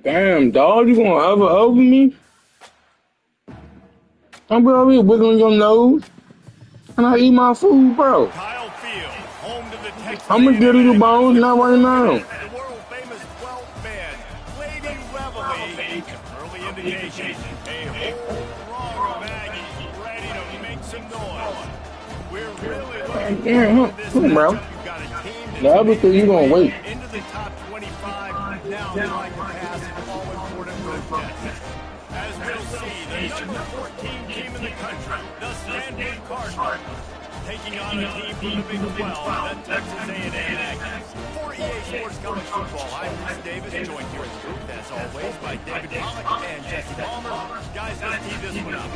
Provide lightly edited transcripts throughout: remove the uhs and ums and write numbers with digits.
Damn, dog, you gonna over me? I'm be over here wiggling your nose. And I eat my food, bro. Kyle Field, home to the Texas I'm gonna get you the bones, not right now. The world-famous 12th man, Lady Reveille. Early indications, a whole throng of Aggies ready to make some noise. We're really looking forward to this bro. matchup. You've got a team The other thing you gonna wait. into the top 25, now trying to pass all important road tests. As we'll see, the number 14 team in the country, the Stanford Cardinals, taking on a team from the Big 12, the Texas A&M Aggies. For EA Sports College Football, I'm Chris Davis, joined here in the booth, as always, by David Pollack and Jesse Palmer. Guys, let's tee this one up.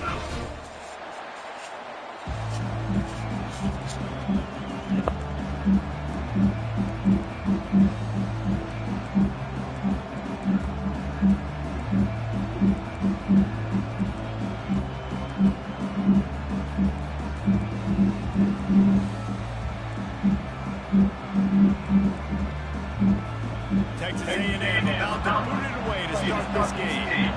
Texas A&M about to boot it away to start this game.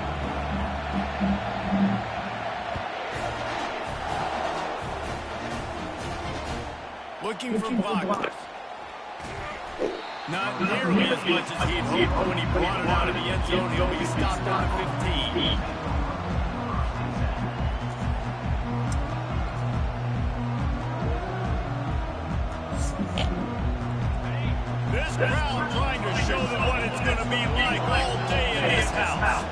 Looking for blockers. Not nearly as much as he'd hoped when he brought it out of the end zone. He'll be stopped on 15. This crowd trying to show them what it's going to be like all day in this house.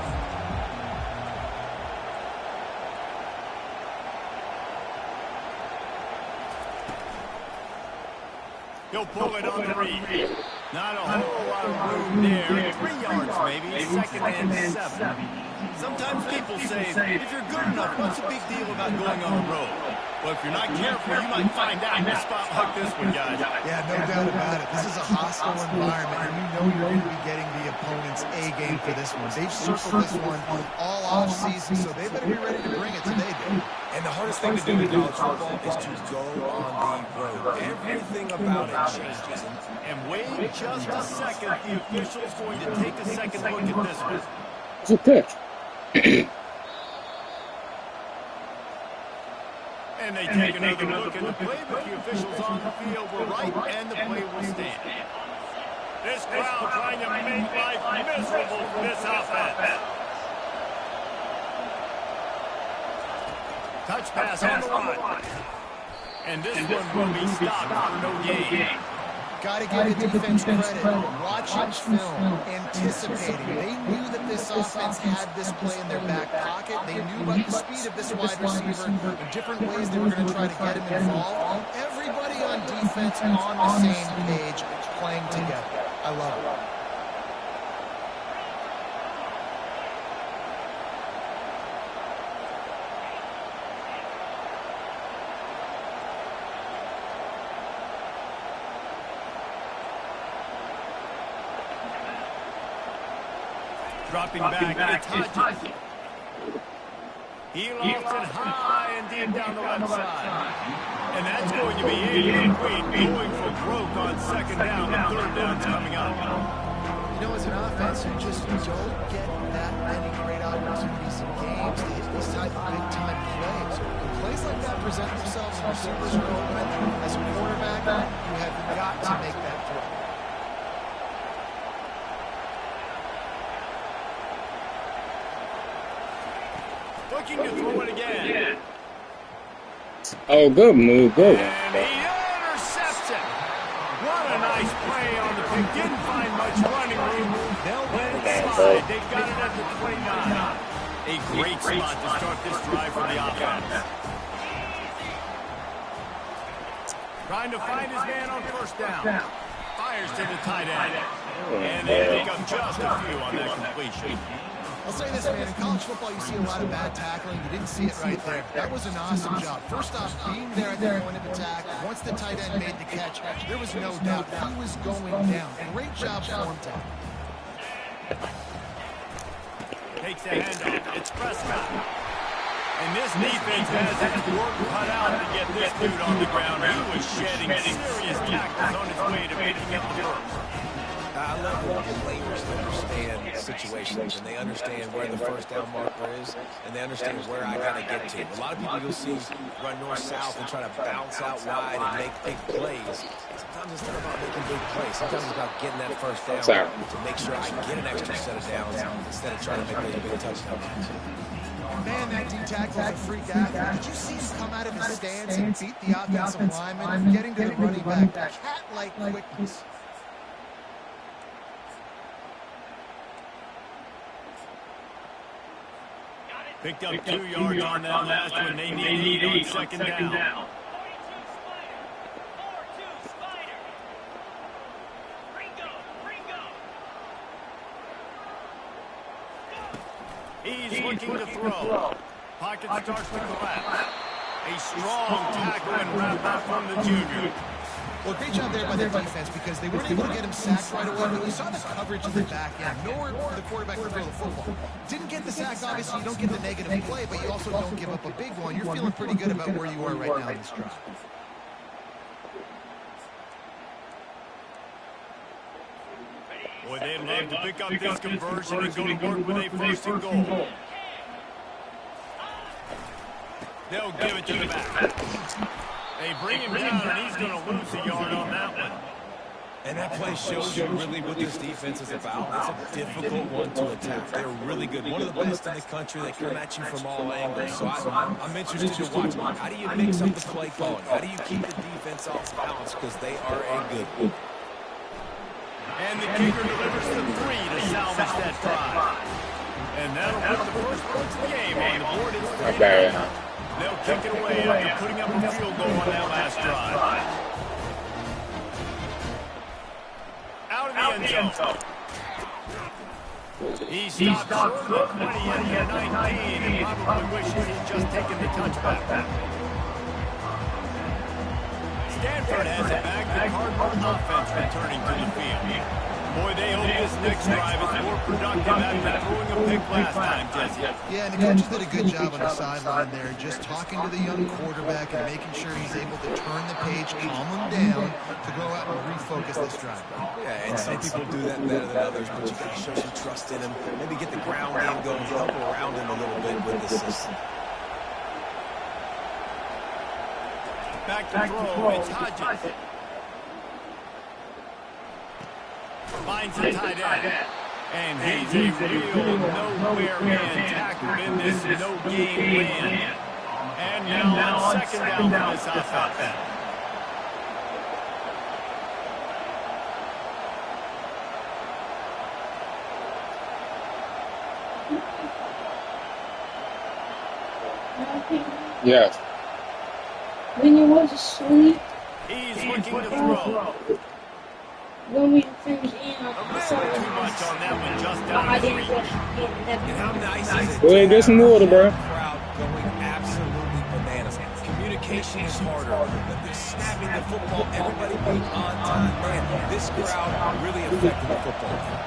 He'll pull it on the read. Not a whole lot of room there. 3 yards maybe, second and 7. Sometimes people say, if you're good enough, what's the big deal about going on the road? Well, if you're not careful, you might find out in a spot like this one, guys. Yeah, no doubt about it. This is a hostile environment, and you know you're going to be getting the opponent's A game for this one. They've circled this one all off season, so they better be ready to bring it today, dude. And the hardest thing to do in college football is to go on the road. Everything about it changes. And wait just a second. The official's going to take a second look at this one. It's a pitch. And they take another look at the play, but the officials on the field were right, and the play will stand. This crowd trying to make life miserable for this offense. Touch pass on the run. And this one will be stopped for no gain. Got to give the defense credit. Watching film, anticipating. They knew that this offense had this play in their back pocket. They knew about the speed of this wide receiver and different ways they were going to try to get him involved. Everybody on defense on the same page, playing together. I love it. Dropping back, it's Hodges. He lofts it high and deep down the left side. And that's going to be incomplete, going for broke on second down, and third down's coming up. You know, as an offense, you just don't get that many great opportunities in games to hit these type of big-time plays. When plays like that present themselves and receivers are open, as a quarterback, you have got to make that throw. Looking to throw it again. Oh, good move, good. And he intercepts it. What a nice play on the pick. Didn't find much running room. They'll let it slide. They've got it at the 29. A great spot to start this drive for the offense. Trying to find his man on first down. Fires to the tight end. And they pick up just a few on that completion. I'll say this, man, in college football you see a lot of bad tackling. You didn't see it right there. That was an awesome job. First off, being there at the point of attack, once the tight end made the catch, there was no doubt he was going down. Great job for him, Tom. Takes the handoff. It's Prescott. And this defense has its work cut out to get this dude on the ground. He was shedding serious tackles on his way to picking up the first. I love when players understand situations and they understand where the first down marker is and they understand where I got to get to. A lot of people you'll see run north-south and try to bounce out wide and make big plays. Sometimes it's not about making big plays. Sometimes it's about getting that first down to make sure I get an extra set of downs instead of trying to make those big touchdowns. Man, that D tackle is a freak athlete. Did you see him come out of his stance and beat the offensive lineman, getting to the running back? Cat-like quickness. Picked up 2 yards on that last one. They need 8 on second down. He's looking to throw. Pocket starts to collapse. A strong tackle and wrap up from the junior. Well, great job there by their defense because they weren't able to get him sacked right away, but you saw the coverage in the back end. Nowhere for the quarterback to throw the football. Didn't get the sack, obviously. You don't get the negative play, but you also don't give up a big one. You're feeling pretty good about where you are right now in this drive. Boy, they'd love to pick up this conversion and go to work with a first and goal. They'll give it to the back. They bring him down, and he's going to lose a yard on that one. And that play shows you really what this defense is about. It's a difficult one to attack. They're really good. One of the best in the country. They come at you from all angles. So I'm interested to watch. How do you mix up the play calling? How do you keep the defense off balance? Because they are a good one. And the kicker delivers the 3 to salvage that drive. And that'll put the first points of the game on the board. It's 3-0. They'll kick it away after putting up a field goal on that last drive. Out of the end zone. He stopped short of the 20 at the 19 and probably wishes he'd just taken the touchback. Stanford has it back. The Cardinal offense returning to the field. Boy, they hope this next drive is more productive after throwing a pick last time, Jesse. Yeah, and the coaches did a good job on the sideline there, just talking to the young quarterback and making sure he's able to turn the page, calm him down to go out and refocus this drive. Yeah, and some people do that better than others, but you got to show some trust in him. Maybe get the ground game going, help around him a little bit with the system. Back to throw, it's Hodges. Finds a tight end. And he's a real nowhere man tackled in this no-game win. And now on second down for this offense. Yes. When you was asleep, he's looking to throw. when we finished in, Too much on that one, just down I the didn't street. rush again. And how nice is it? Go ahead, get some water, bro. Crowd going absolutely bananas. Communication is harder. But snapping the football, everybody being on time. Man, this crowd really affected the football game.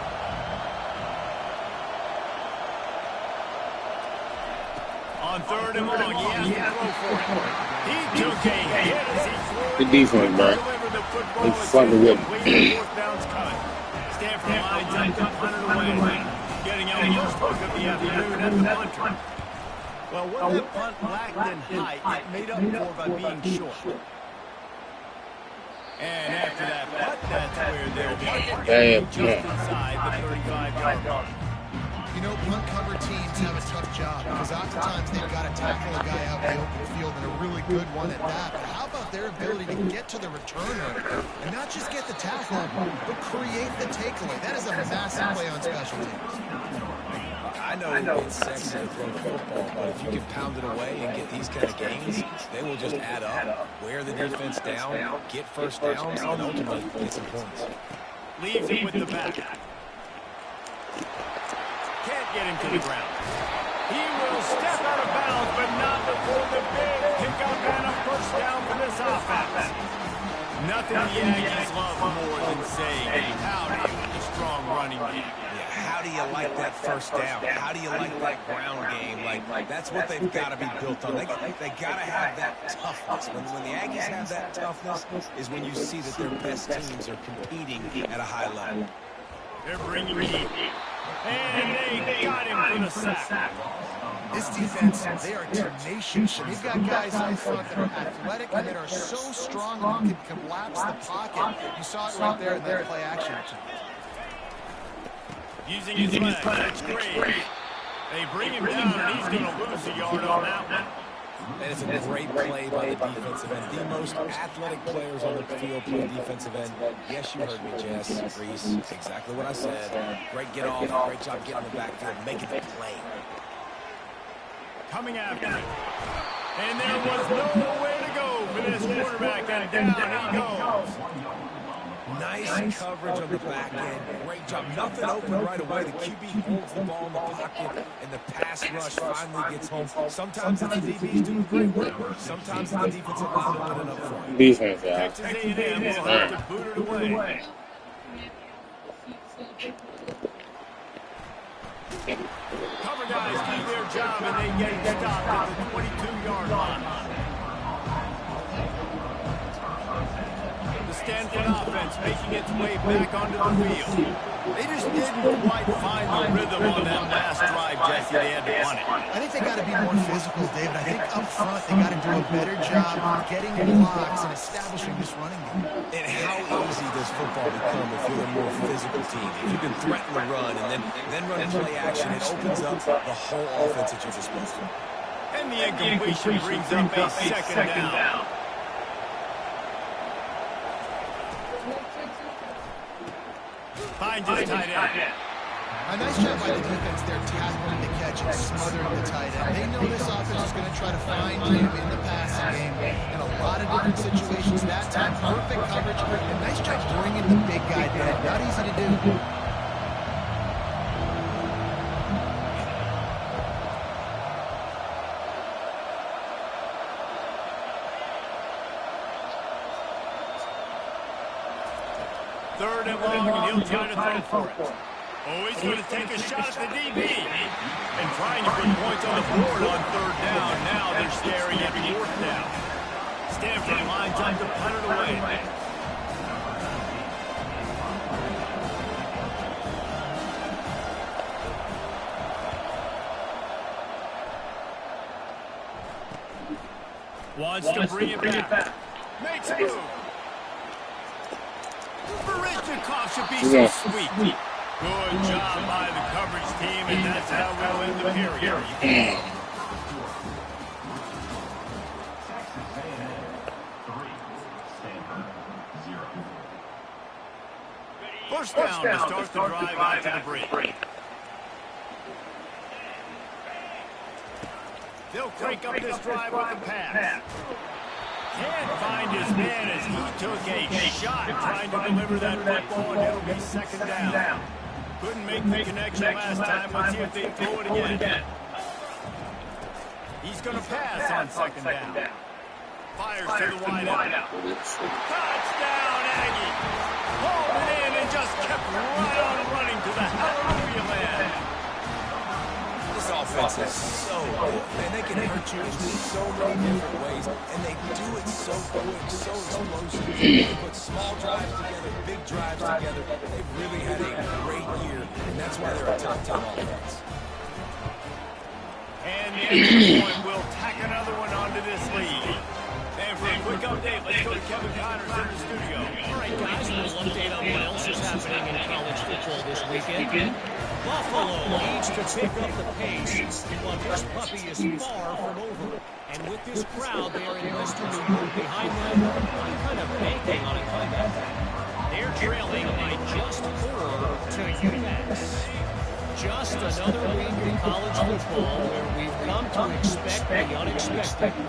On third and long, he has to throw for it. He took a hit as he threw. Good defense, bro. They fucking with him. Stanford lines up, punted away. Getting out the first look of the afternoon at the punter. Well, what that punt lacked in height, it made up for by being short. And after that punt, that's where they'll be just inside the 35-yard line. You know, punt cover teams have a tough job because oftentimes they've got to tackle a guy out in the open field and a really good one at that. But how about their ability to get to the returner and not just get the tackle, but create the takeaway? That is a massive play on special teams. I know it's sexy to throw football, but if you can pound it away and get these kind of games, they will just add up, wear the defense down, get first downs, and ultimately get some points. Leaves it with the back. Can't get him to the ground. He will step out of bounds, but not before the big pickup and a first down for this offense. Nothing the Aggies love more than saying howdy with a strong running game. Yeah, how do you like that first down? How do you like that ground game? Like that's what they've got to be built on. They got to have that toughness. When the Aggies have that toughness is when you see that their best teams are competing at a high level. They're bringing heat. And they got him for the sack. This defense, they are tenacious. And they've got guys up front that are athletic and that are so strong and can collapse the pocket. You saw it right there in that play action. Using his leg, that's great. They bring him down, and he's going to lose a yard on that one. And it's a great play by the defensive end. The most athletic players on the field play defensive end. Yes, you heard me, Jess, Reese. Exactly what I said. Great get off. Great job getting in the backfield, making the play. Coming after it. And there was nowhere to go for this quarterback, and down he goes. Nice coverage on the back end. Great job. Nothing open right away. The QB holds the ball in the pocket, and the pass rush finally gets home. Sometimes it's the DBs doing great work. Sometimes it's the defensive line opening up for him. Defense, Texas A&M will have to boot it away. Cover guys do their job, and they get stopped at the 22-yard line. The Stanford offense making its way back onto the field. They just didn't quite find the rhythm on that last drive, Jesse. They had to punt it. I think they got to be more physical, David. I think up front they got to do a better job of getting blocks and establishing this running game. And how easy does football become if you're a more physical team? If you can threaten the run and then run play action, it opens up the whole offense at your disposal. And the incompletion brings up a second down. Finds his tight end. A nice job by the defense there, tackling the catch and smothering the tight end. They know this offense is going to try to find him in the passing game in a lot of different situations. That time, perfect coverage. A nice job bringing the big guy down. Not easy to do. Third and long, and he'll try to throw for it. Oh, he's going to take a shot at the DB. And trying to put points on the board on third down. Now they're staring at fourth down. Stanford lines up to punt it away. Wants to bring it back. Makes a move. Should be so sweet. Good job by the coverage team, and that's how we'll end the period. First down to start the drive out to the break. They'll crank up this drive with a pass. Can't find his man as he took a shot trying to deliver that football, and it'll be second down. Couldn't make the connection last time. Let's see if they throw it again. He's going to pass on second down. Fires to the wideout. Touchdown, Aggie. Pulled it in and just kept right on running to the hallelujah land. This offense is so good, man. They can hurt you in so many different ways, and they do it so quick, so explosive. They put small drives together, big drives together. They've really had a great year, and that's why they're a top 10 offense. And the extra point will tack another one onto this lead. And for a quick update, let's go to Kevin Connors in the studio. All right, guys, a little update on what else is happening in college football this weekend. Buffalo needs to pick up the pace, but this puppy is far from over. And with this crowd there in Western New York behind them, I'm kind of banking on a comeback. They're trailing by just 4 to UMass. Just another week in college football where we've come to expect the unexpected.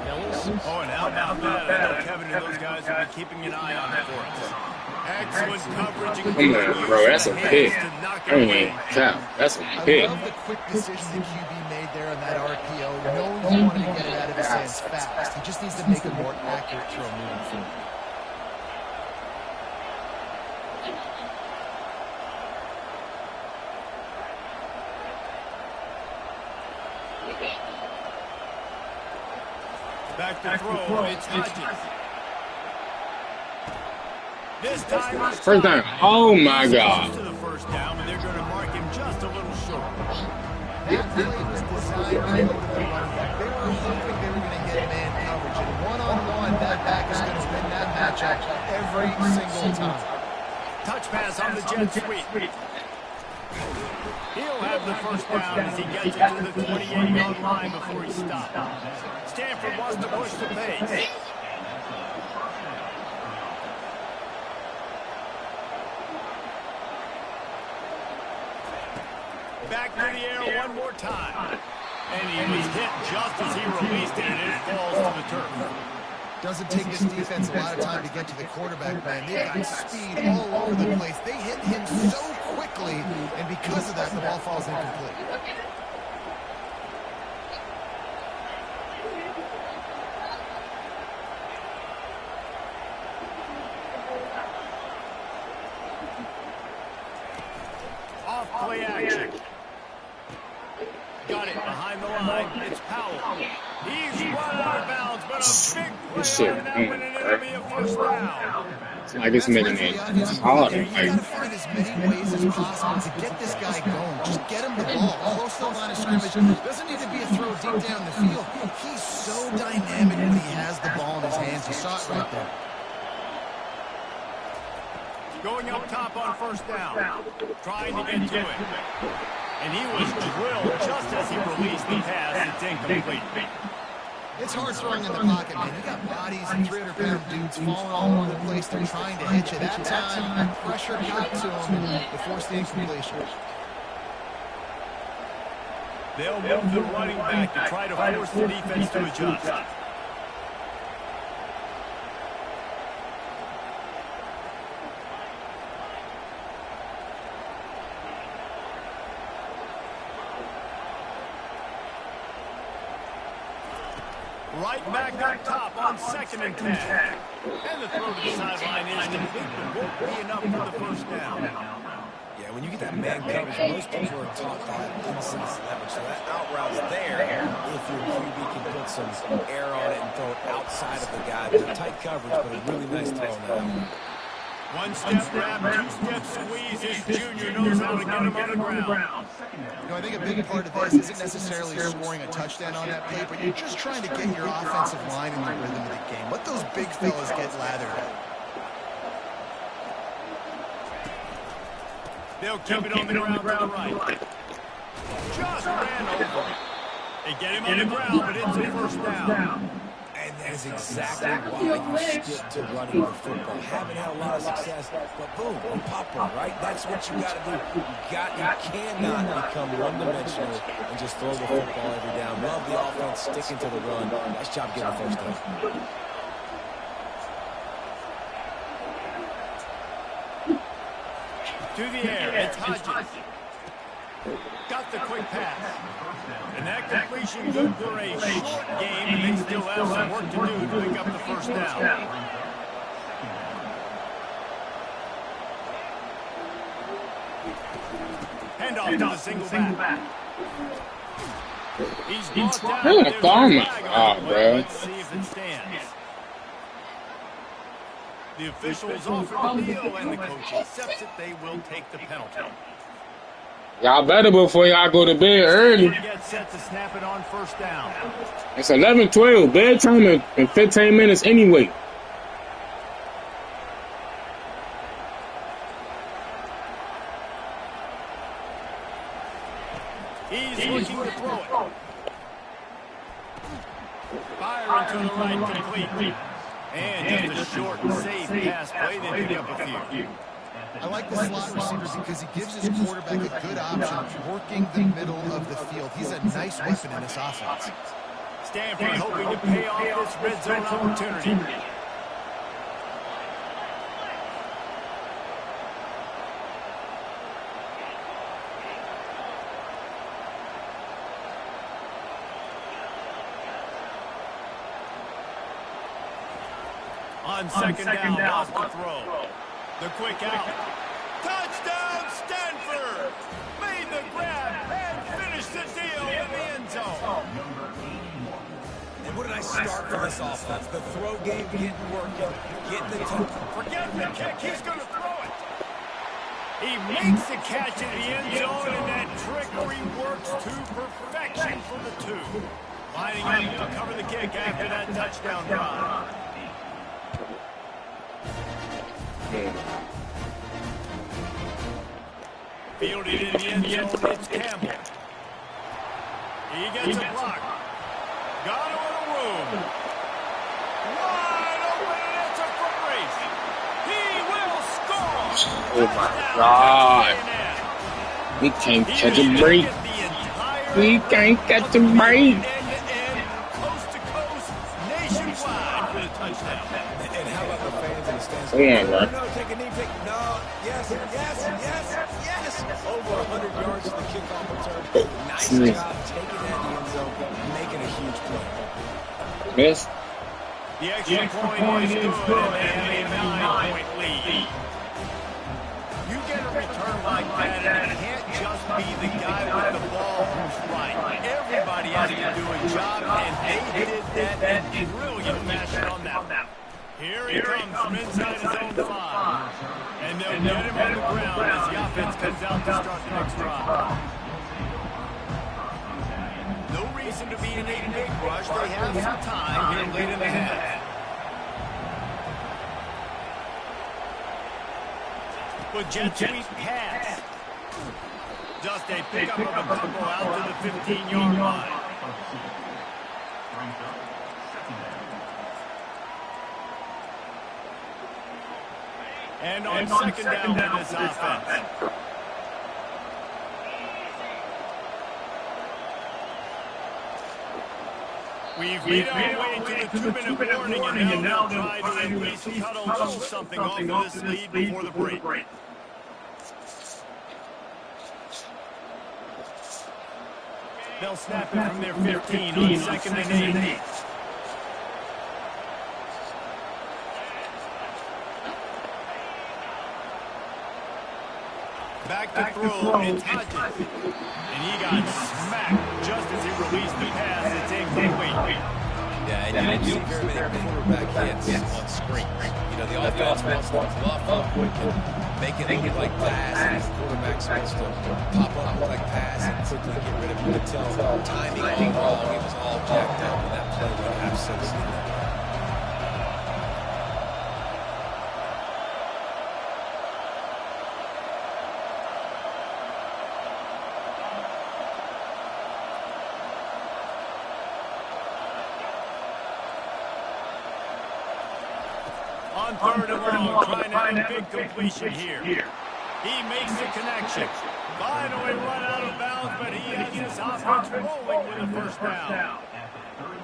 Oh, and how about that? I know Kevin and those guys will be keeping an eye on it for us. Excellent coverage. Bro, that's a pick. I mean, cow, that's a pick. I love the quick decision the QB made there on that RPO, knowing he wanted to get it out of his hands fast. He just needs to make a more accurate throw moving forward. Back to throw. It's Hodges. This time, first down. Oh my God. To the first down, and every single time. Touch pass on the jet sweep. He'll have the first down as he gets it to the 28-yard line before he stops. Stanford wants to push the pace. Back to the air one more time. And he was hit just as he released it, and it falls to the turf. Doesn't take this defense a lot of time to get to the quarterback, man. They've got speed all over the place. They hit him so quickly, and because of that, the ball falls incomplete. Off play action. Got it behind the line. It's Powell. He's run out of bounds, but a big play on that one, and it'll be a first down. It's like it's making it harder. You got to find as many ways as possible to get this guy going. Just get him the ball close to the line of scrimmage. Doesn't need to be a throw deep down the field. He's so dynamic when he has the ball in his hands. You saw it right there. Going up top on first down. Trying to get to it. And he was drilled just as he released the pass. It's incomplete. It's hard throwing in the pocket, man. You got bodies and 300-pound dudes falling all over the place. They're trying to hit you. That time, pressure got to him to force the incompletion. They'll move the running back to try to force the defense to adjust. Right back up top on 2nd and 10. And the throw to the sideline is complete, but won't be enough for the first down. Yeah, when you get that man coverage, most people are taught to have inside leverage. So that out route's there if your QB can put some air on it and throw it outside of the guy. But tight coverage, but a really nice throw on that. One-step grab, two-step squeeze. His junior knows how to get him on the ground. You know, I think a big part of this isn't necessarily scoring a touchdown on that play, but you're just trying to get your offensive line in the rhythm of the game. Let those big fellas get lathered up. They'll keep it on the ground to the right. Just ran over. They get him on the ground, but it's a first down. And that is exactly why you stick to running the football. Haven't had a lot of success, but boom, you pop one, right? That's what you got to do. You cannot become one-dimensional and just throw the football every down. Love the offense, sticking to the run. Nice job getting the first down. To the air, it's Hodges. Got the quick pass. And that completion good for a short game, and they still have some work to do to pick up the first down. Handoff to the single back. He's brought down. There's a flag on the play. Let's see if it stands. The officials offer the deal, and the coach accepts it. They will take the penalty. Y'all better before y'all go to bed early. Get set to snap it on first down. It's 11:12. Bedtime in 15 minutes anyway. He's looking to throw it. Fire into the right, complete. And just a short and safe pass play. They pick up a few. I like the slot receiver because he gives his quarterback a good option working the middle of the field. He's a nice weapon in this offense. Stanford hoping to pay off this red zone opportunity. On second down, lost the throw. The quick out. Touchdown, Stanford! Made the grab and finished the deal in the end zone. And what a nice start for this offense. The throw game getting working, getting the touch. Forget the kick, he's going to throw it. He makes the catch in the end zone, and that trickery works to perfection for the two. Lining up to cover the kick after that touchdown drive. Fielded in the end zone, it's Campbell. He gets a block. Got him in the room. Wide open, and it's a foot race. He will score. Oh my God. We can't catch a break. We can't catch a break. Coast to coast, nationwide for the touchdown. And how about the fans in the stands? Come on, bro. No, take a knee, take no. Yes. Over 100 yards to the kickoff return. Nice job taking that in the end zone, making a huge play. Miss. The extra point is good, and they have a 9-point lead. You get a return like that, and it can't just be the guy with the ball who's right. Everybody has to do a job, and they did that in brilliant fashion on that. Here he comes from inside his own 5. And they'll get him on the ground as the offense comes out to start the next drive. No reason to be in a big rush. They have some time here late in the half. With jet sweep pass. Just a pickup of a couple out to the 15-yard line. And on second down for this offense. We've made our way to the 2-minute warning, and now they'll try to at least cut a little something off of this lead before the break. They'll snap it from their 15 on second and 8. Back to throw, it's Hodges. And he got smacked just as he released the pass. It's incomplete. Yeah, and you didn't see very many quarterback hits on screen. You know, the offense wants to bluff up quick and make it look like pass, and the quarterback's supposed to pop up look like pass and quickly get rid of it. You could tell timing all wrong. It was all jacked up, and that play went absolutely nuts. On third and long, trying to have a big completion here. He makes the connection. Finally run out of bounds, but he has his offense rolling with a first down.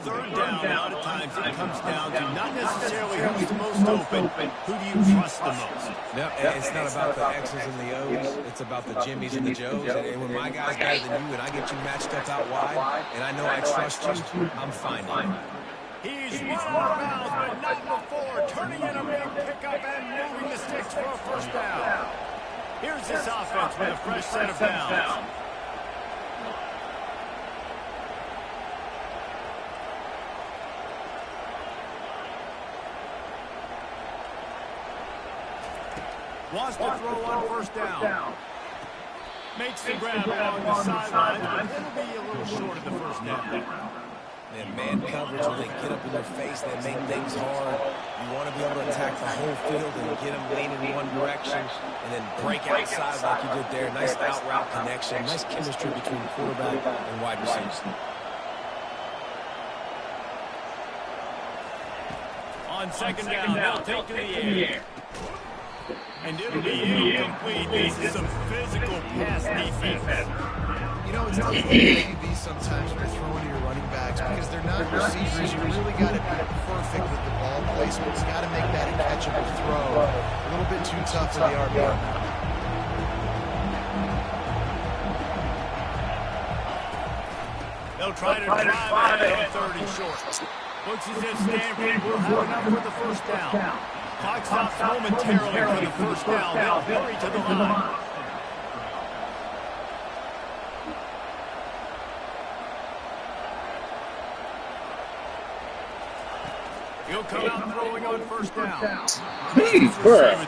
Third down, a lot of times it comes down to not necessarily who's the most open, who do you trust the most? No, it's not about the X's and the O's. It's about the Jimmies and the Joes. And when my guy's better than you and I get you matched up out wide, and I know I trust you, I'm fine. He's run out of bounds, but not before turning in a big pickup and moving the sticks for a first down. Here's this offense with a fresh set of downs. Wants to throw on first down. Makes the grab along the sidelines, but it'll be a little short of the first down. And man coverage, when they get up in your face, they make things hard. You want to be able to attack the whole field and get them leaning in one direction and then break outside like you did there. Nice out route connection, nice chemistry between quarterback and wide receivers. On second down, they'll take to the air. And it'll be incomplete. This is a physical pass defense. You know, it's tough to play QB sometimes when you're throwing to your running backs because they're not receivers. You really got to be perfect with the ball placement. You got to make that a catchable throw. A little bit too tough for the RB. They'll try to drive ahead on third and short. Looks as if Stanford will have enough for the first down. Clock stops momentarily for the first down. They'll hurry to the line. He'll come out throwing on first down. Bro. I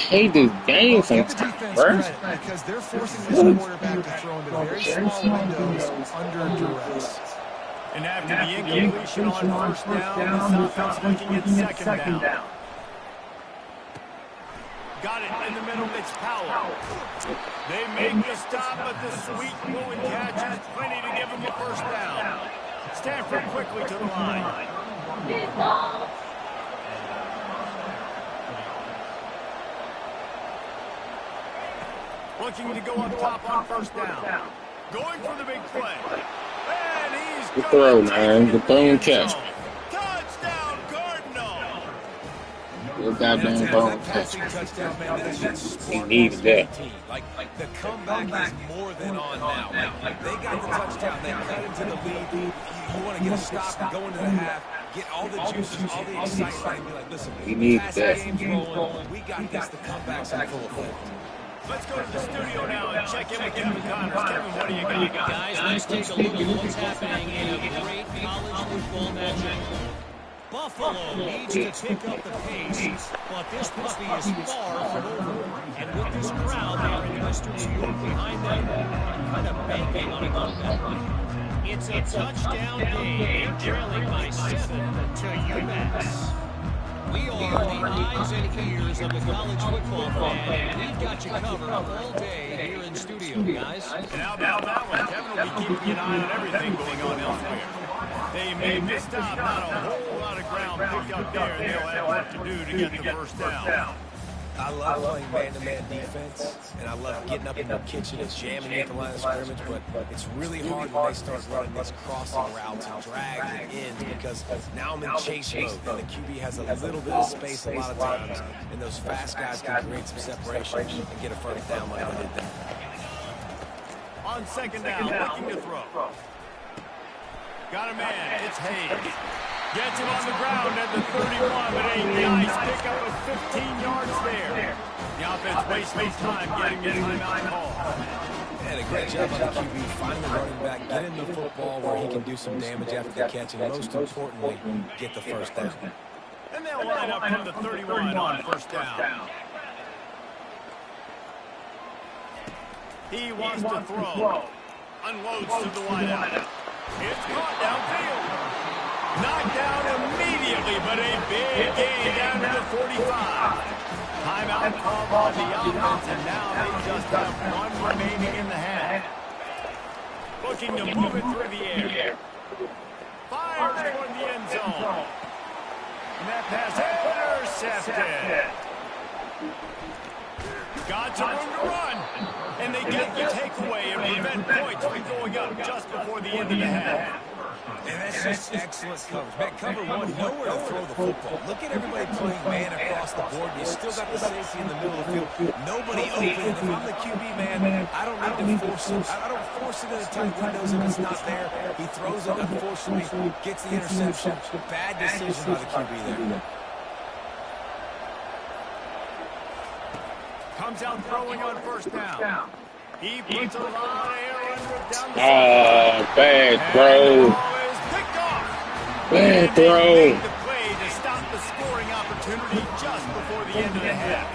hate this game sometimes, bro. Because they're forcing this quarterback to throw into very small windows under duress. And after the incompletion on first down, this offense looking at second down. Got it in the middle. It's Powell. They make the stop, but the sweet throwing catch is plenty to give them a first down. Stanford quickly to the line. Looking to go up top on first down. Going for the big play. And he's Good throw, man. Good throw and catch. Touchdown, Cardinal. Good goddamn throw and catch. Touchdown, man. That's just He smart needed that. team. Like the comeback is more than on now. Like they got the touchdown. They cut into the lead. You want to get a stop and go into the half. Get all the juices, all the excitement, and be like, listen, We need passing that. game's rolling. We got this. The comeback's in full effect. Let's go to the studio now and check in with Kevin Connors. Kevin, what do you got? Guys, let's take a look at what's happening in a great college football matchup. Buffalo needs to pick up the pace, but this puppy is far from over. And with this crowd there in Western New York behind them, kind of banking on a comeback. It's a touchdown game, trailing by 7 to UMass. We are the eyes and ears of the college football fan, and we've got you covered all day here in studio, guys. And how about that one? Kevin will be keeping an eye on everything going on elsewhere. They made this stop, not a whole lot of ground picked up there, and they'll have work to do to get the first down. I love playing man-to-man defense, and I love getting up in the kitchen and jamming at the line of scrimmage, but it's really hard when they start running these crossing routes and drags and ends because now I'm in chase mode, and the QB has a little bit of space a lot of times, and those fast guys can create some separation and get a first down like they did there. On second down, looking to throw. Got a man. It's Hayes. Gets it on the ground at the 31, but a nice pickup of 15 yards there. The offense wasting time getting the timeout call. And a great job by the QB finding the running back, get him the football where he can do some damage after the catch, and most importantly, get the first down. And they'll line up from the 31 on first down. He wants to throw. Unloads to the wideout. It's caught downfield. Knocked down immediately, but a big gain down to the 45. Timeout called on the offense, and now they just have one remaining in the half. Looking to move it through the air. Fires toward the end zone. And that pass intercepted. Got some room to run. And they get the takeaway and prevent points from going up just before the end of the half. And that's just excellent coverage. Man, cover one, nowhere to throw the football. Look at everybody playing man across the board. You still got the safety in the middle of the field. Nobody open. If I'm the QB, man, I don't need to force it. I don't force it in the tight windows if it's not there. He throws it, unfortunately, gets the interception. Bad decision by the QB there. Comes out throwing on first down. He puts a lot of air under it down the Oh, bad throw. Bad throw. The play to stop the scoring opportunity just before the end of the half.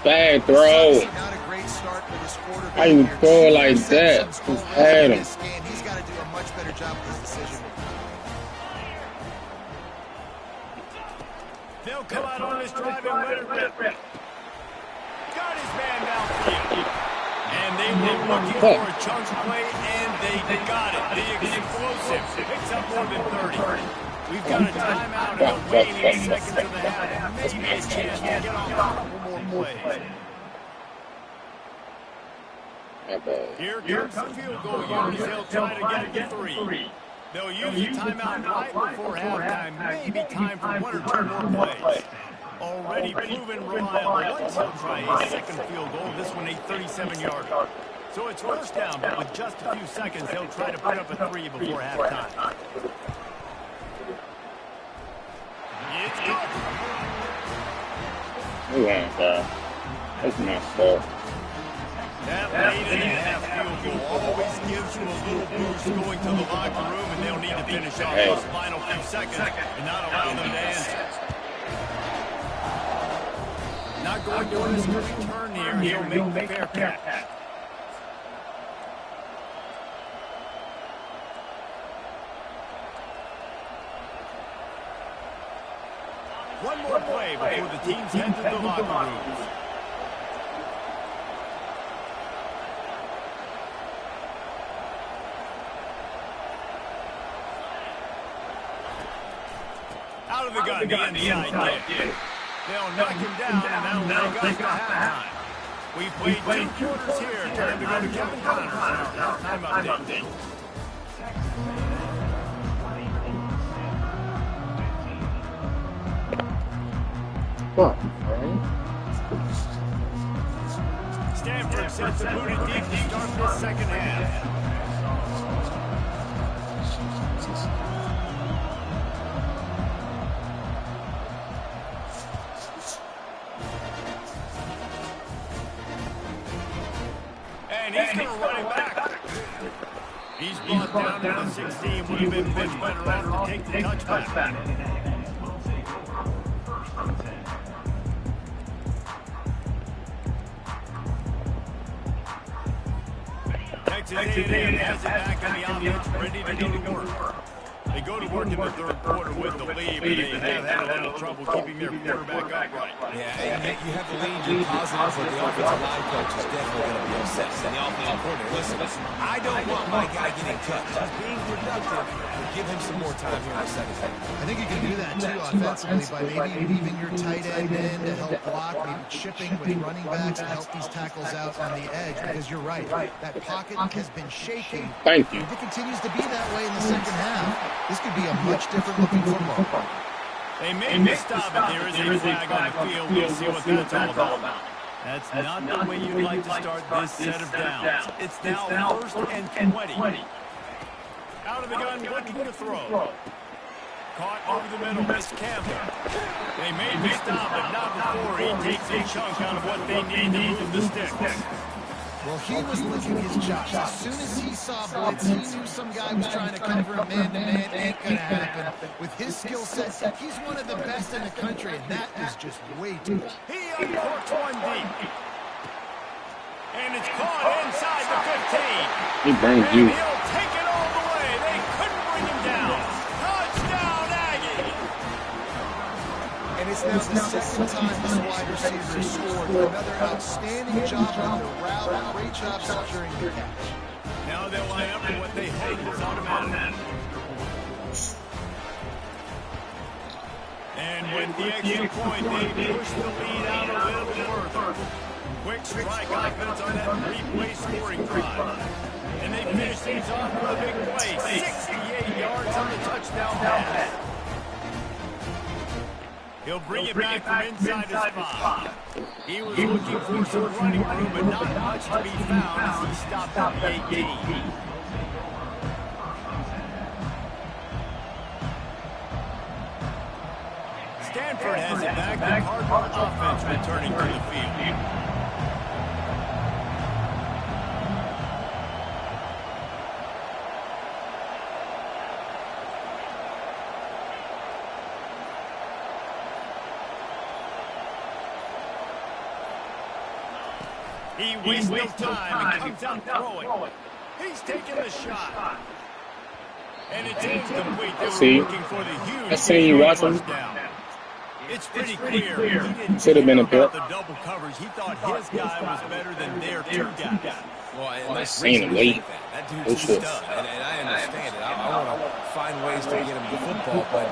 Bad throw. Not a great start for this quarterback. How you throw it like that? Just had him. He's got to do a much better job with his decision. They'll come out on this drive and let it rip. Got his man downfield. And they were looking for a chunk play, and they got it. The explosive picks up more than 30. We've got a timeout and the remaining seconds of the half. Maybe a chance to get on a couple more plays. Here comes the field goal unit. They'll try to get to 3. They'll use the timeout right before halftime. Maybe time for 1 or 2 more plays. Already proven reliable. Once he'll try a second field goal, this one a 37-yarder. So it's first down, but with just a few seconds, they'll try to put up a 3 before halftime. It's good. That's messed up. That late in the half field goal always gives you a little boost going to the locker room, and they'll need to finish off those final few seconds and not allow them to answer. Not going to risk a return here. He'll make the fair catch. One more play before the teams head to the locker rooms. Out of the gun, the inside kick. They'll knock him down, and that'll take us to halftime. We played 2 quarters here. Time to go to Kevin Connors. Halftime update. Stanford sets the booty deep to start this second half. And he's going to run it back. He's brought down to the 16. Would have been much better off to take the touchback. Texas A&M has it back in the offense, ready to go to work. They go to work in the third quarter with the lead, but they have had a little trouble keeping their quarterback upright. Yeah, you have the lead, you're positive, but the offensive line coach is definitely going to be upset. And the offensive coordinator, listen, I don't want my guy getting cut. He's being productive, but give him some more time here in the second half. I think you can do that, too, offensively, by maybe leaving your tight end in to help block, maybe chipping with running backs to help these tackles out on the edge, because you're right, that pocket has been shaking. Thank you. If it continues to be that way in the second half, this could be a much different looking football. They made the stop, but there is a flag on the field. We'll see what that's all about. That's not the way you'd like to start this set of downs. It's now 1st and 20. Out of the gun, looking to throw. Caught over the middle, Miss Campbell. They made the stop, but not before he takes a chunk out of what they need to move the sticks. Well, he was licking his chops. As soon as he saw blitz, he knew some guy was trying to cover him man-to-man. Ain't going to happen. With his skill set, he's one of the best in the country, and that is just way too much. He uncorks one deep. And it's caught inside the 15. He brings and you. He'll take it all the way. They couldn't bring him down. Touchdown, Aggie. And it's now the second time this wide receiver has scored. Another outstanding job on the route. Great job securing the catch. Now they'll line up for what they hope is automatic. And with the extra point, they push the lead out a little further. Quick strike offense on that three-play scoring drive. And they finish things off with a big play. 68 yards on the touchdown pass. He'll bring it back from inside his spot. He was looking for some running room, but not much to be found as he stopped at the 18. Stanford has it back. The Cardinal offense returning to the field. He wastes no time and comes out throwing. He's taking the shot. And it's incomplete. They were looking for the huge touchdown. It's pretty clear. He didn't Should have been a about pick. the double coverage. He thought his guy was better than their 2 guys. Well, and that's seen him late. That dude's a stud, and I understand it. I want to find ways to get him the football, but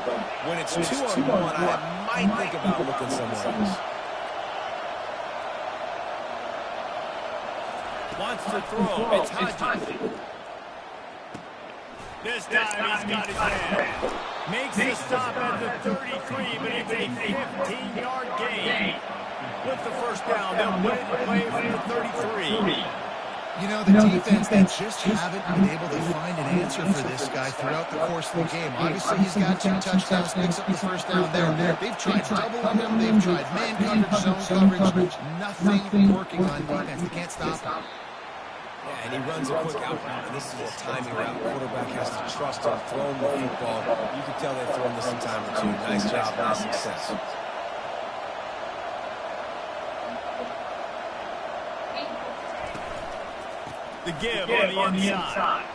when it's 2-on-1, I might think about looking somewhere else. Wants to throw. It's Hodges. This time he's got his hand. Makes the stop at the 33, but it's a 15-yard gain. With the first down, they'll put it in play from the 33. You know, the defense, they just haven't been able to find an answer for this guy throughout the course of the game. Obviously, he's got 2 touchdowns, picks up the first down there. They've tried doubling him. They've tried man coverage, zone coverage. Nothing working on defense. They can't stop him. Yeah, and he runs a quick out route, and this is a timing route. Quarterback has to trust him, throw him the football. You can tell they've thrown this a time or 2. Nice job, nice success. The give on the inside.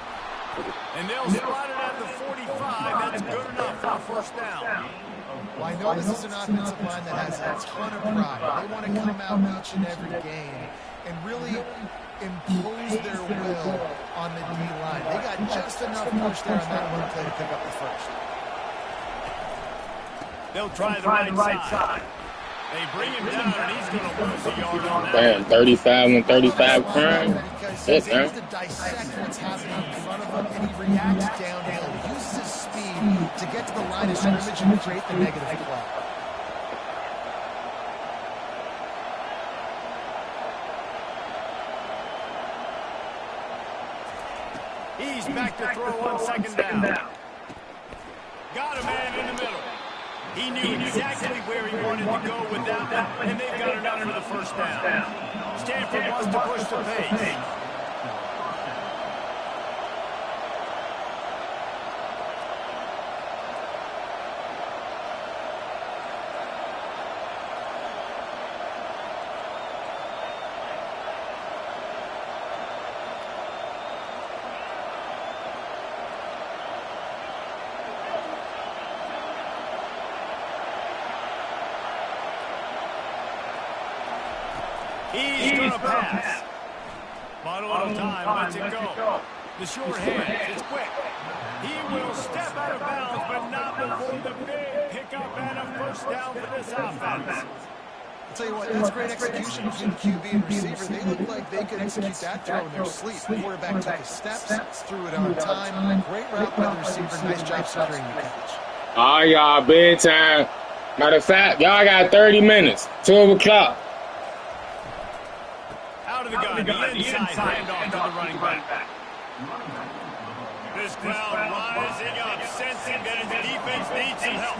And they'll spot it at the 45. That's good enough for a first down. Well, I know this is an offensive line that has a ton of pride. They want to come out each and every game and really impose their will on the D-line. They got just enough push there on that one play to pick up the first. They'll try the right side. They bring him down, and he's going to lose a yard on that. Damn, 35 and 35 crime. Because he's able to dissect what's happening in front of him, and he reacts downhill. He uses his speed to get to the line of scrimmage and create the negative play. He's back to throw on second down. Got a man in the middle. He knew exactly where he wanted to go with that one, and they've got it under the first down. Stanford wants to push the pace. He's going to pass. Bottle of time, lets it go. The short hand, it's quick. He will step out of bounds, but not before the big pickup and a first down for this offense. I'll tell you what, that's great execution between QB and receiver. They look like they could execute that throw in their sleep. The quarterback took his steps, threw it on time. Great route by the receiver. Nice job securing the catch. All right, y'all, bedtime. Matter of fact, y'all got 30 minutes. 12 o'clock. Out of the gun, the inside handoff to the running back. This crowd rising up, sensing that his defense needs some help.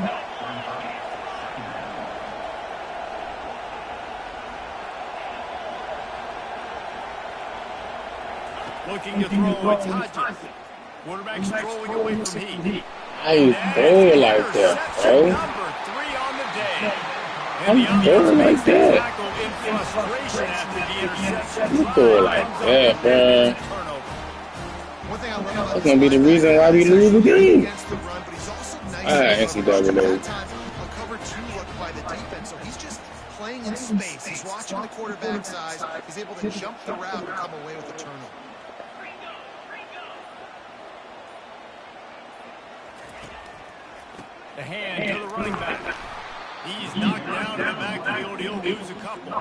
Looking to throw, it's Hodges. Quarterback strolling away from Heat. How you doing like that, bro? Number 3 on the day. How you doing like that? You doing like that, bro? That's gonna be the reason why we lose the game. NCAA. Cover 2 look by the defense, so he's just playing in space. He's watching the quarterback's eyes. He's able to jump the route and come away with the turnover. The hand to the running back. He's knocked down in the backfield. He'll lose a couple.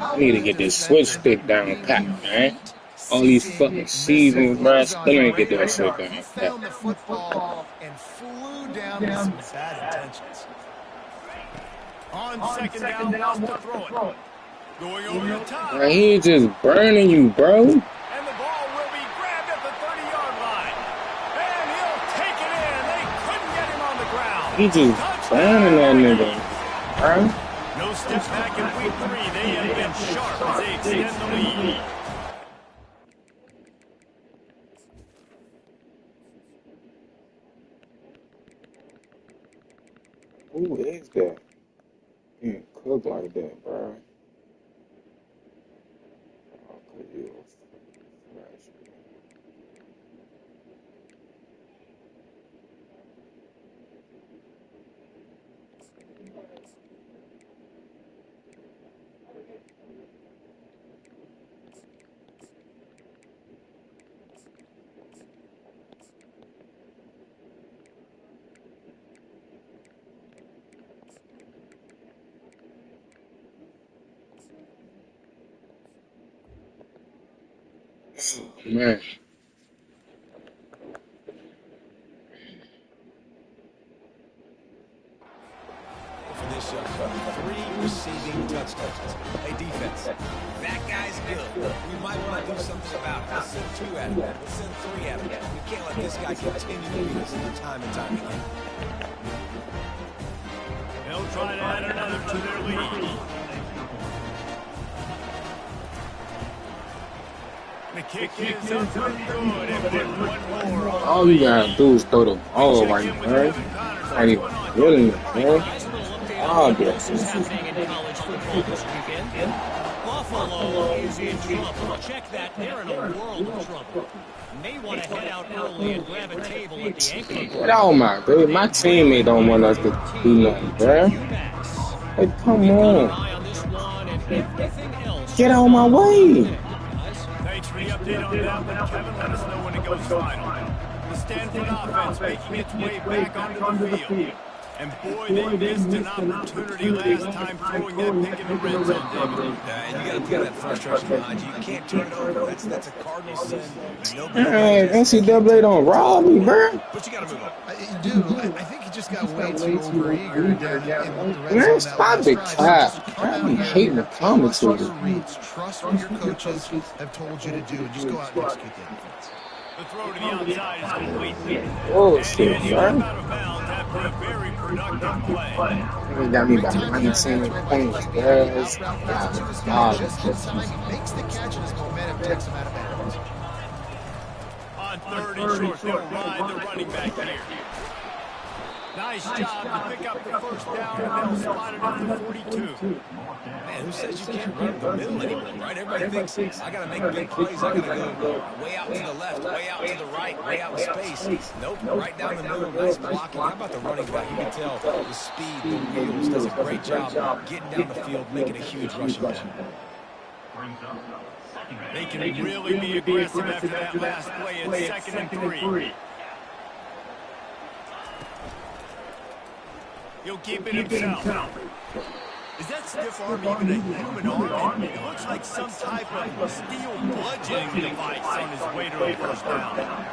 I need to get this switch stick down pat, man. All these fucking seasons, bro. Still ain't get that shit down pat. Found the football and flew down with some bad intentions. On second down, wants to throw it. Going over the top. Man, he just burning you, bro. And the ball will be grabbed at the 30-yard line. And he'll take it in. They couldn't get him on the ground. He just burning that nigga, bro. No step back in week 3. They have been sharp as they extend the lead. Who is that? Can't cook like that, bro. Oh, cause you a freshman. Man. For this young fella, 3 receiving touchdowns. Hey, defense, that guy's good. We might want to do something about it. Let's send 2 at him. Let's send 3 at him. We can't let this guy continue to beat us time and time again. They'll try to add another to their lead. The kick is up good and put one more on. All you gotta do is throw the ball right, man. Not even willing, man. Oh, This is happening in college football this weekend. Buffalo is in trouble. Check that. They're in a world of trouble. May want to head out early and grab a table at the ankle. Get out, my dude. My teammate don't want us to do nothing, bro. Hey, come on. Get out of my way. Thanks for the update on that one, Kevin. Let us know when it goes final. The Stanford offense making its way back onto the field. And boy, they missed an opportunity last time throwing that pick in the red zone, David. And you got to put that frustration behind you. You can't turn it over. That's a cardinal sin. Hey, NCAA don't rob me, bro. But you got to move on. Dude, I think he just got way too overeager down in the red Man, zone. stop the cap. I be hating the commentators. Trust what your coaches have told you to do, and just go out and execute the defense. The throw to the outside is complete. Oh, And shit, he's bro. out of bounds after a very productive play. He got me by 19 points, guys. Just in time, he makes the catch, and his momentum takes him out of bounds. On third and short, they'll ride the running back here. Nice job to pick up the first down, and they'll spot it at the 42. Man, who says you can't run up the middle anymore, right? Everybody thinks, I got to make big plays. I got to go way out to the left, way out to the right, way out in space. Nope, right down the middle. Nice blocking. How about the running back? You can tell the speed, the wheels, does a great job getting down the field, making a huge rushing play. They can really be aggressive after that last play at 2nd and 3. He'll keep it himself. Is that stiff arm even a human arm? It looks like some type of steel bludgeoning device on his way to a first down.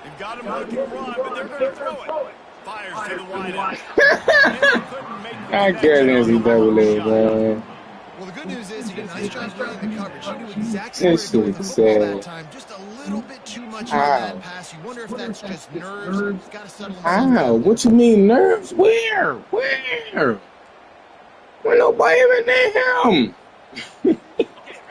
They've got him looking to run, but they're going to throw it. Fires to the wideout. I get NCAA, man. Well, the good news is he did a nice job running the coverage. He knew exactly where to go with the football that time. Just a little bit too much on that pass. You wonder if that's just nerves. He's got to settle himself down. What you mean nerves? Where? When nobody even near him.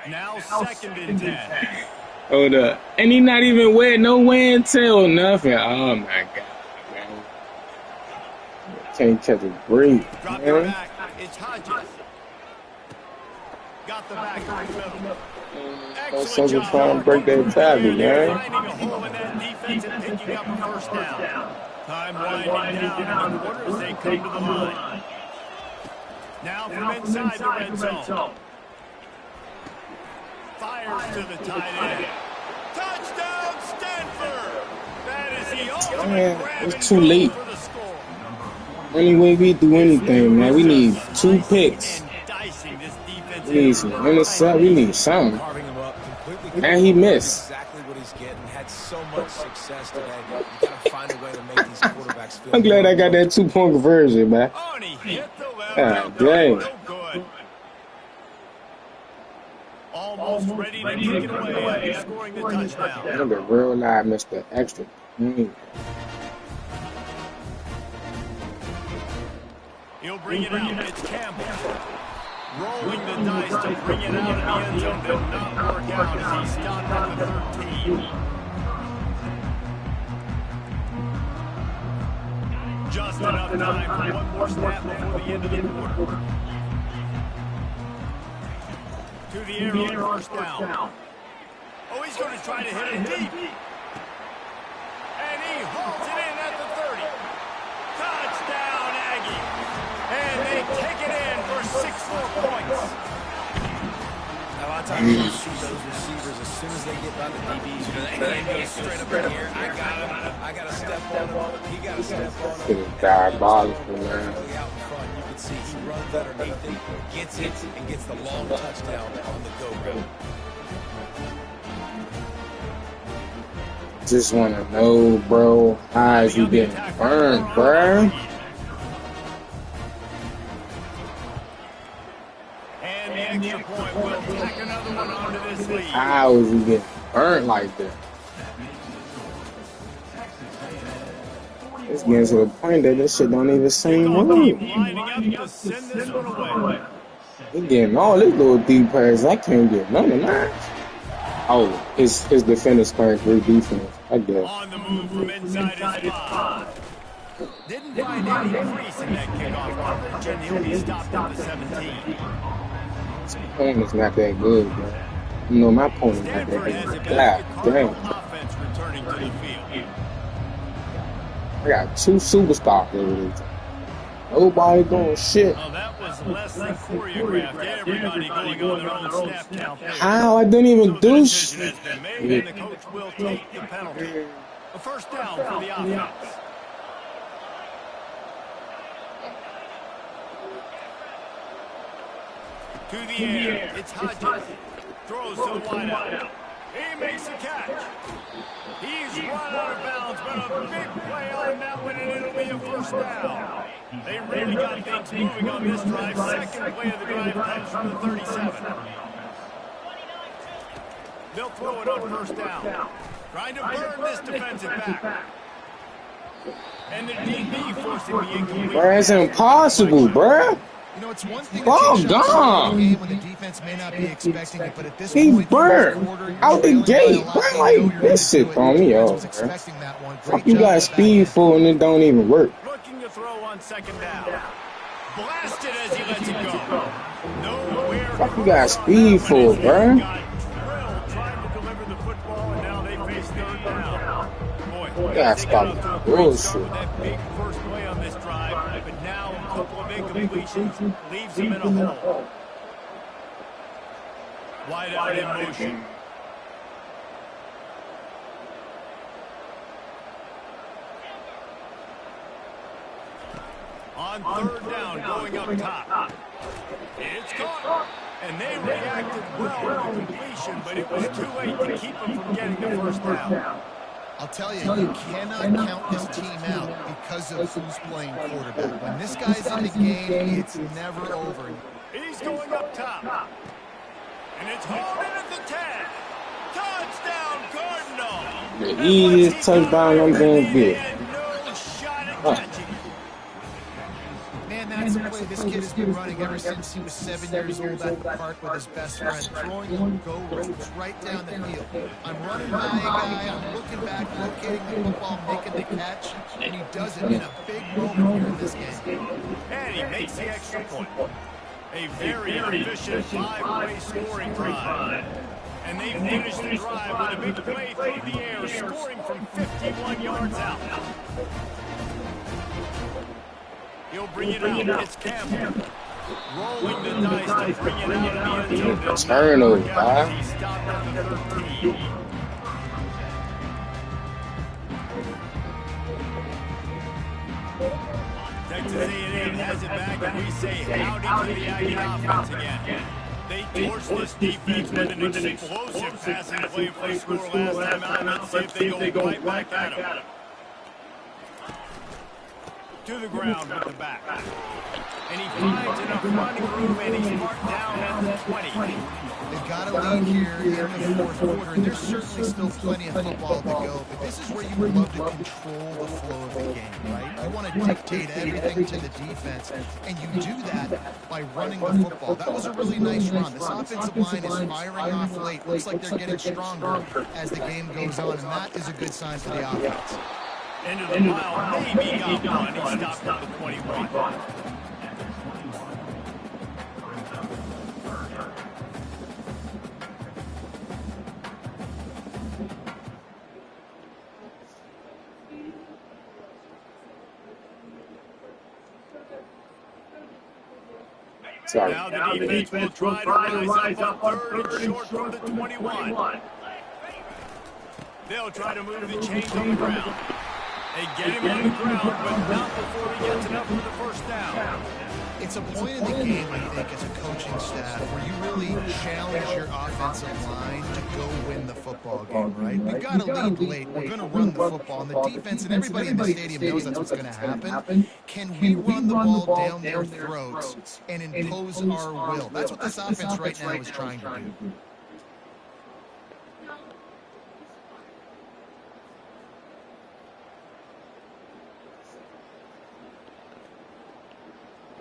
Now 2nd and 10. Hold up. And he not even wearing no wear and tear, nothing. Oh, my God, man. Can't catch a break, Drop man. it back. It's Hodges. Got the back in the middle. Excellent job. Trying to break that tackle, man. Finding a hole in that defense and picking up a first down. Time winding down in the quarter as they come to the line. Now from inside the red zone. Fires to the tight end. Touchdown, Stanford! That is the ultimate grab it's and too go late. for the score. Any way we do anything, man, we need 2 picks. And dicing this defense. We need some intercept. We need something. Carving him up completely. And he missed. Exactly what he's getting. Had so much success today. You got to find a way to make these quarterbacks feel. I'm glad I got that 2-point conversion, man. Oh, and he hit the level. God dang. No good. Almost ready to take it away after scoring the touchdown. I'm a real live Mr. Extra. He'll bring it out. It's Campbell. Rolling the dice to bring it out of the end zone. Did not work out as he stopped at the 13. Just enough time for one more snap before the end of the quarter. To the air on first down. Oh, he's going to try to hit it deep. And he hauls it in at the 30. Touchdown, Aggie. And they take it in for 6 more points. Now, a lot of times you see those receivers as soon as they get by the DBs, you know, they hand goes straight up in the air. I got him. I got to step on him. He got to step on him. It's diabolical, man. Really out in front, you can see he runs underneath him, gets it, and gets the long touchdown on the go route. Just want to know, bro, how is you getting burned, bro? And the extra point will tack another one onto this lead. How is you getting burnt like that? It's getting to the point that this shit don't even seem Keep move. lining up to send this one away. He getting all these little deep passes. I can't get none of mine. Oh, his defender's playing great defense, I guess. On the move from inside his 5. Didn't find any crease in that kickoff coverage, and he'll be stopped at the 17. His point is not that good, bro. You know, my opponent got Stanford that has it God back. The Cardinal damn. offense returning to the field. I got 2 superstars over there. Nobody doing shit. Oh, that was less than choreographed. Everybody going on their own snap count there. How? I didn't even So the do decision shit. has been made, and the coach will take the penalty. A first down for the offense. To the air. It's Hodges. Throws to the wideout. He makes the catch. He's run out of bounds, but a big play on that one, and it'll be a first down. They really got things moving on this drive. Second play of the drive comes from the 37. They'll throw it on first down. Trying to burn this defensive back. And the DB forcing the incomplete. Bro, it's impossible, bro. You know, it's one thing to Ball take shots in the game gone. when the defense may not be expecting it, but at this He point, burnt out the gate. Bro, like, this shit throwing me off, bro. Fuck, you got speed for and it don't even work. Looking to throw on second down. Blasted as he lets it go. Nowhere. Fuck, you got speed for, bro. Trying to deliver the football, and now they face third down. Boy, You gotta stop the bullshit. with that big first play on this drive, but now a couple of incompletions leaves them in a hole. Wide out in motion. On third down, going up top. It's caught. And they reacted well to the completion, but it was too late to keep them from getting the first down. I'll tell you, you cannot count this team out because of who's playing quarterback. When this guy's in the game, it's never over. He's going up top. And it's hauled in at the 10. Touchdown, Cardinal. The easiest touchdown I'm gonna get. No shot at catching it. Man, that's a play this kid has been running ever since he was 7 years old at the park with his best friend, throwing on go routes right down the field. I'm running by a guy, I'm looking back, locating the football, making the catch, and he does it in a big moment here in this game. And he makes the extra point. A very efficient 5-way scoring drive. And they finish the drive with a big play through the air, scoring from 51 yards out. He'll bring it out. It's Campbell. Rolling the dice to bring it out of the end zone. Turnover, He stopped at the 13. Texas A&M has it back, and we say howdy to the Aggie offense again. They torched this defense with an explosive passing play for the score last time out. Let's see if they go right back at him. To the ground with the back. And he finds enough running room, and he's marked down at the 20. They've got a lead here in the fourth quarter, and there's certainly still plenty of football to go. But this is where you would love to control the flow of the game, right? You want to dictate everything to the defense, and you do that by running the football. That was a really nice run. This offensive line is firing off late. Looks like they're getting stronger as the game goes on, and that is a good sign for the offense. Into the mile, maybe got one. He stopped at the 21. Sorry. Now the defense will try to rise up on third and short from the 21. They'll try to move the chains on the ground. They get him on the ground, but not before he gets enough for the first down. It's a point in the game, I think, as a coaching staff, where you really challenge your offensive line to go win the football game, right? We've got to lead late. We're going to run the football. And the defense and everybody in the stadium knows that's what's going to happen. Can we run the ball down their throats and impose our will? That's what this offense right now is trying to do.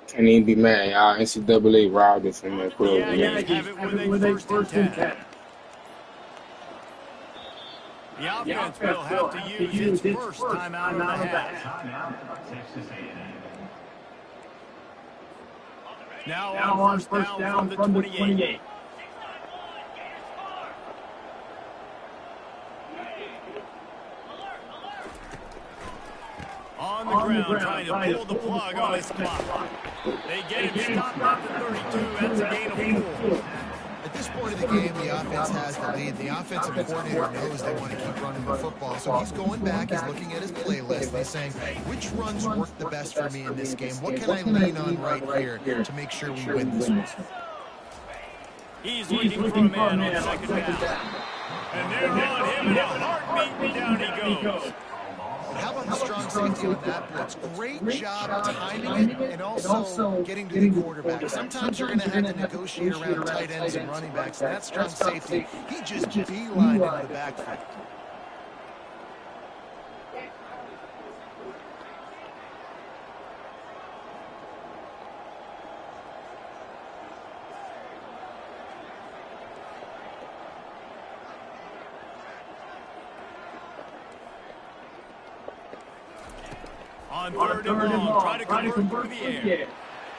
Can't even be mad, y'all. NCAA robbed us from that club. Yeah, you have it with a first and 10. The offense will have to use its first timeout of the half. Now on first down from the 28. ground trying to pull the plug on this clock. They get him stopped at the 32. That's a gain of 4. At this point of the game, the offense has the lead. The offensive coordinator knows they want to keep running the football, so he's going back, he's looking at his playlist, and he's saying, which runs work the best for me in this game? What can I lean on right here to make sure we win this one? He's looking for a man on second down. And they're on him in a heartbeat, and down he goes. How about the strong safety on that blitz? Great job timing it and also getting to the quarterback. Sometimes you're going to have to negotiate around tight ends and running backs, and that strong safety, he just beelined into the backfield. On third and long, try to convert through the air.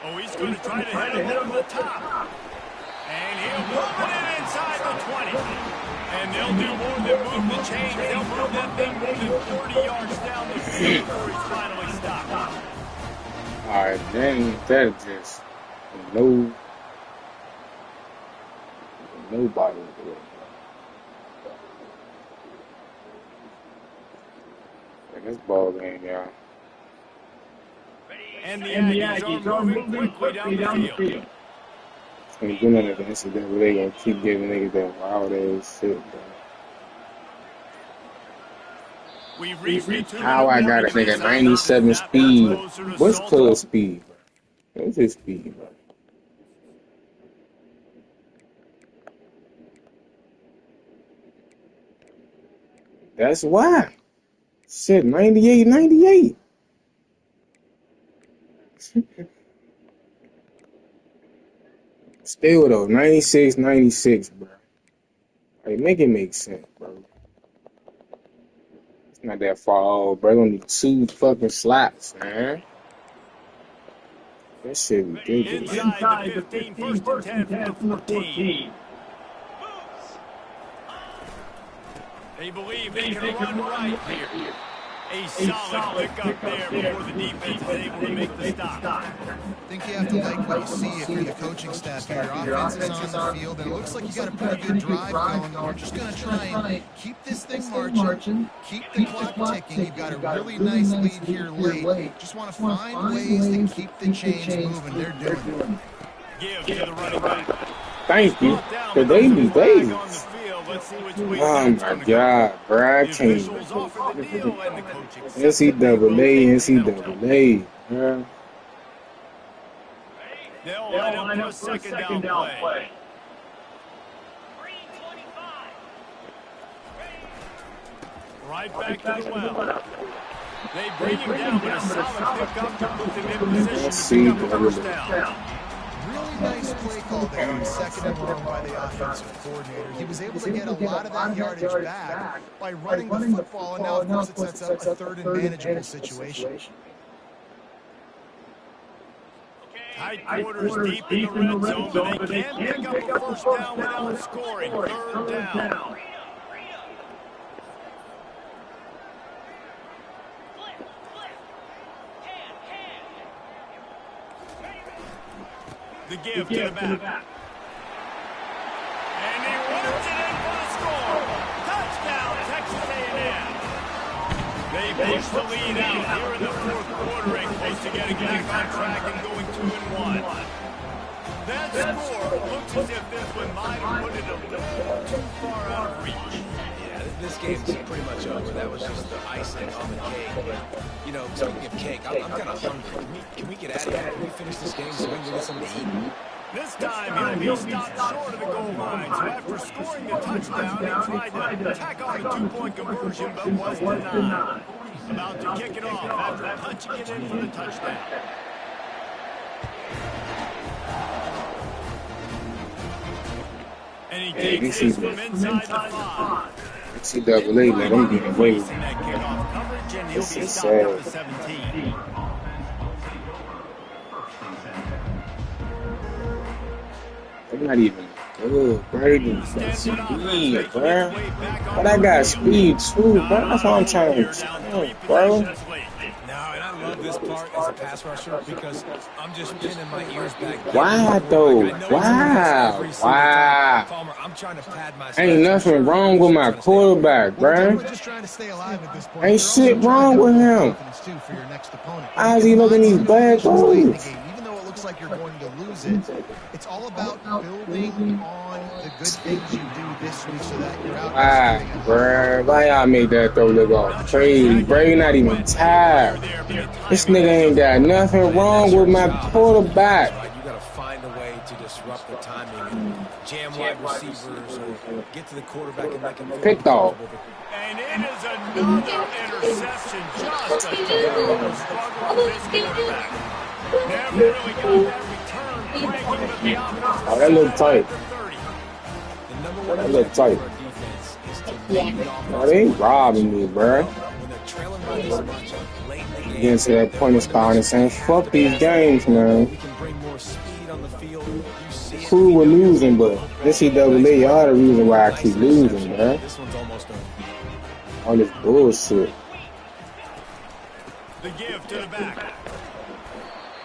Oh, he's going to try to hit him over the top. And he'll move it in inside the 20. And they'll do more than move the chains. They'll move that thing more than 40 yards down the field before he's finally stopped. All right, then that just nobody. This ball game, y'all. And the Aggies are moving quickly down the field. Ain't doing none of the NCAA. They gonna keep giving niggas that wild ass shit, bro. How I got a nigga 97 speed? What's Cuz speed, bro? What's his speed, bro? That's why. Shit, 98. Still though, 96, bro. Like, make it make sense, bro. It's not that far off, bro. Don't need 2 fucking slots, man. That shit ridiculous. Inside the 15, first and 10 from the 14. They believe they can run right here. A solid pick up there before the defense is able to make the stop. I think you have to like what you see if you're the coaching staff here. Your offense is on the field, and it looks like you got a pretty good drive going. You're just going to try and keep this thing marching, keep the clock ticking. You've got a really nice lead here late. Just want to find ways to keep the chains moving. They're doing it. Give to the running back. Thank you. The baby baby. Oh my God, bro, I can't. NCAA, bro. They'll line up for a second down play. Right back to the well. They bring him down with a solid pickup to put them in position to pick up the first down. Really nice play call there, second and long by the offensive coordinator. He was able to get a lot of that yardage back by running the football, and now, of course, it sets up a third and manageable situation. Tight quarters deep in the red zone, but they can't pick up a first down without scoring. Third down. The give to the back. And he runs it in for the score. Touchdown, Texas A&M. They push the lead out here in the fourth quarter and close to getting back on track and going 2-1. That score looks as if this one might have put it a little too far out of reach. Yeah, this game's pretty much over. That was just the icing on the cake. But, you know, speaking of cake, I'm kind of hungry. Can we get out of here? Can we finish this game so we can get something to eat? This time he'll be stopped short of the goal line. So after scoring the touchdown, he tried to tack on a 2-point conversion, but was denied. About to kick it off after punching it in for the touchdown. And he takes this from inside the 5. NCAA, man, I'm getting away with it. This is sad. The 17. I'm not even good, bro. They got speed, bro. But I got speed too, bro. That's what I'm trying to tell, bro. No, and I love this smart as a pass rusher because I'm just pinning my ears back. Why though? Why? Why? Palmer, I'm trying to pad my Ain't nothing wrong with my quarterback, bruh. Ain't shit wrong with him. Why is he making these bad throws? Even though it looks like you're going to lose it, it's all about building on the good things you do this week so that you're out. Why, bruh? Why y'all make that throw look all crazy, bruh? You're not even tired. This nigga ain't got nothing wrong with my quarterback. You got to find a way to disrupt the timing and jam wide receivers or get to the quarterback and make him picked off. And it is another interception. Just a terrible struggle for this quarterback. Never really got that return cranking with the offense. Oh, that looked tight. That looked tight. Oh, they ain't robbing me, bruh. Getting to that point of scoring and saying, fuck these games, man. Cool, we're losing, but NCAA, y'all the reason why I keep losing, bruh. All this bullshit. The give to the back.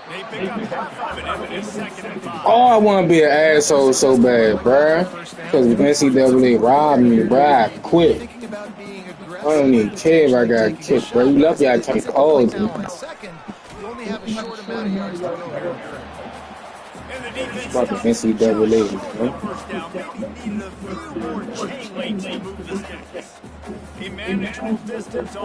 They pick up half of it in this 2nd and 5. Oh, I want to be an asshole so bad, bruh. Because if NCAA robbed me, bruh, I quit. I don't even care if I got kicked, bro. You lucky I can't call you. Fucking NCAA, bro. A manageable distance